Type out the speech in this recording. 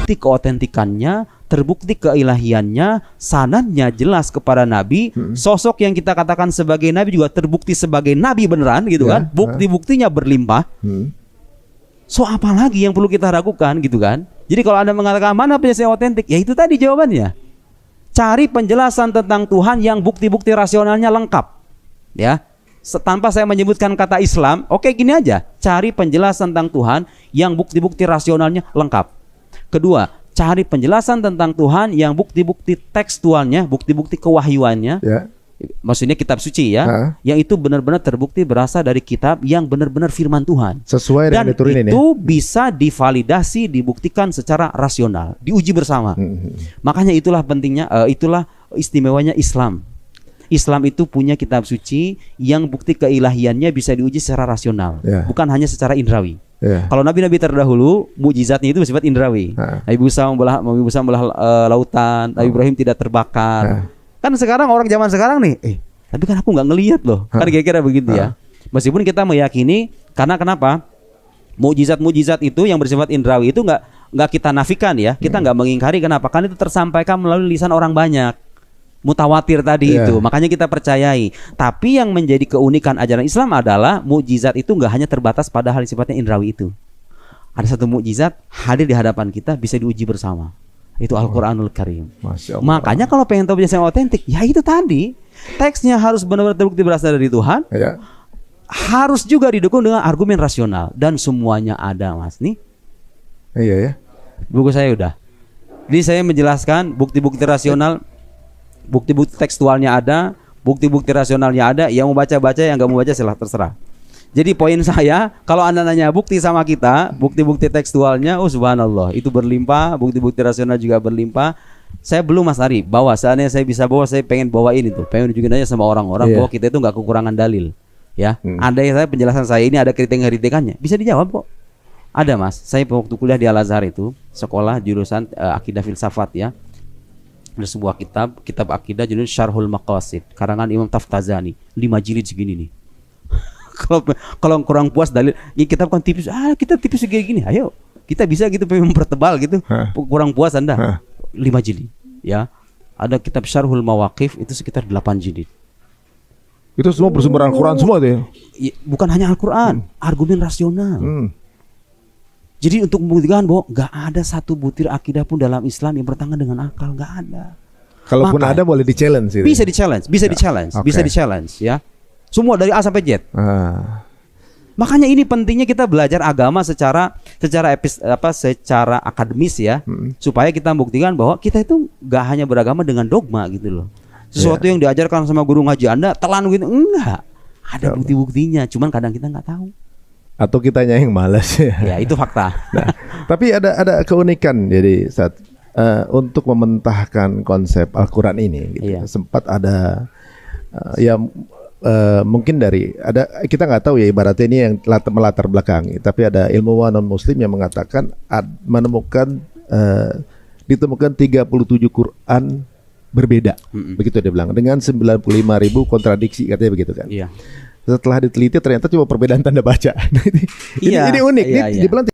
terbukti keotentikannya, terbukti keilahiannya, sanadnya jelas kepada Nabi, sosok yang kita katakan sebagai Nabi juga terbukti sebagai Nabi beneran gitu kan, bukti-buktinya berlimpah. So apa lagi yang perlu kita ragukan gitu kan? Jadi kalau Anda mengatakan mana penjelasan otentik, ya itu tadi jawabannya. Cari penjelasan tentang Tuhan yang bukti-bukti rasionalnya lengkap. Ya. Tanpa saya menyebutkan kata Islam, oke gini aja, cari penjelasan tentang Tuhan yang bukti-bukti rasionalnya lengkap. Kedua, cari penjelasan tentang Tuhan yang bukti-bukti tekstualnya, bukti-bukti kewahyuannya, maksudnya kitab suci ya, yang itu benar-benar terbukti berasal dari kitab yang benar-benar firman Tuhan. Sesuai dengan diturunin dan itu bisa divalidasi, dibuktikan secara rasional, diuji bersama. Makanya itulah pentingnya, itulah istimewanya Islam. Islam itu punya kitab suci yang bukti keilahiannya bisa diuji secara rasional, bukan hanya secara indrawi. Kalau nabi-nabi terdahulu mukjizatnya itu bersifat indrawi. Nabi Musa membelah lautan, Nabi Ibrahim tidak terbakar. Kan sekarang orang zaman sekarang nih, tapi kan aku nggak ngelihat loh, kan kira-kira begitu ya. Meskipun kita meyakini, karena kenapa? Mukjizat-mukjizat itu yang bersifat indrawi itu nggak kita nafikan ya, kita nggak mengingkari. Kenapa? Kan itu tersampaikan melalui lisan orang banyak. Mutawatir tadi itu, makanya kita percayai. Tapi yang menjadi keunikan ajaran Islam adalah mukjizat itu nggak hanya terbatas pada hal sifatnya indrawi itu. Ada satu mukjizat hadir di hadapan kita, bisa diuji bersama. Itu Al-Quranul Karim. Makanya kalau pengen tahu penjelasan otentik, ya itu tadi, teksnya harus benar-benar terbukti berasal dari Tuhan. Harus juga didukung dengan argumen rasional, dan semuanya ada, Mas. Nih, buku saya udah. Jadi saya menjelaskan bukti-bukti rasional. Bukti-bukti tekstualnya ada, bukti-bukti rasionalnya ada. Yang mau baca-baca, yang nggak mau baca terserah. Jadi poin saya, kalau Anda nanya bukti sama kita, bukti-bukti tekstualnya, oh subhanallah, itu berlimpah. Bukti-bukti rasional juga berlimpah. Saya belum Mas Ari bawa, seandainya saya bisa bawa, saya pengen bawa ini tuh, pengen tunjukin aja sama orang-orang bahwa kita itu nggak kekurangan dalil. Ya, ada yang penjelasan saya ini ada kriteria-kriterianya, bisa dijawab kok. Ada Mas, saya waktu kuliah di Al-Azhar itu, sekolah jurusan akidah filsafat ya. Ada sebuah kitab akidah judulnya Syarhul Maqasid, karangan Imam Taftazani, 5 jilid segini nih. Kalau kurang puas dalil, ini kitab kan tipis, kita tipis segini gini, ayo kita bisa gitu mempertebal gitu. Kurang puas Anda, 5 jilid ya. Ada kitab Syarhul Mawaqif itu sekitar 8 jilid. Itu semua bersumber Al-Quran semua tuh ya? Bukan hanya Al-Quran, argumen rasional. Jadi untuk membuktikan bahwa nggak ada satu butir akidah pun dalam Islam yang bertentangan dengan akal, nggak ada. Kalaupun ada boleh di-challenge gitu. Bisa di-challenge, bisa di-challenge ya. Semua dari A sampai Z. Makanya ini pentingnya kita belajar agama secara akademis ya, supaya kita membuktikan bahwa kita itu nggak hanya beragama dengan dogma gitu loh. Sesuatu yang diajarkan sama guru ngaji Anda telan gitu, enggak. Ada bukti-buktinya, cuman kadang kita nggak tahu. Atau kitanya yang malas ya. Ya itu fakta. Nah, tapi ada keunikan jadi saat untuk mementahkan konsep Al-Quran ini gitu. Sempat ada mungkin kita nggak tahu ya, ibaratnya ini yang melatar belakangi, tapi ada ilmuwan non muslim yang mengatakan ditemukan 37 Quran berbeda. Begitu dia bilang, dengan 95.000 kontradiksi katanya begitu kan. Setelah diteliti ternyata cuma perbedaan tanda baca. Ini unik. Dia bilang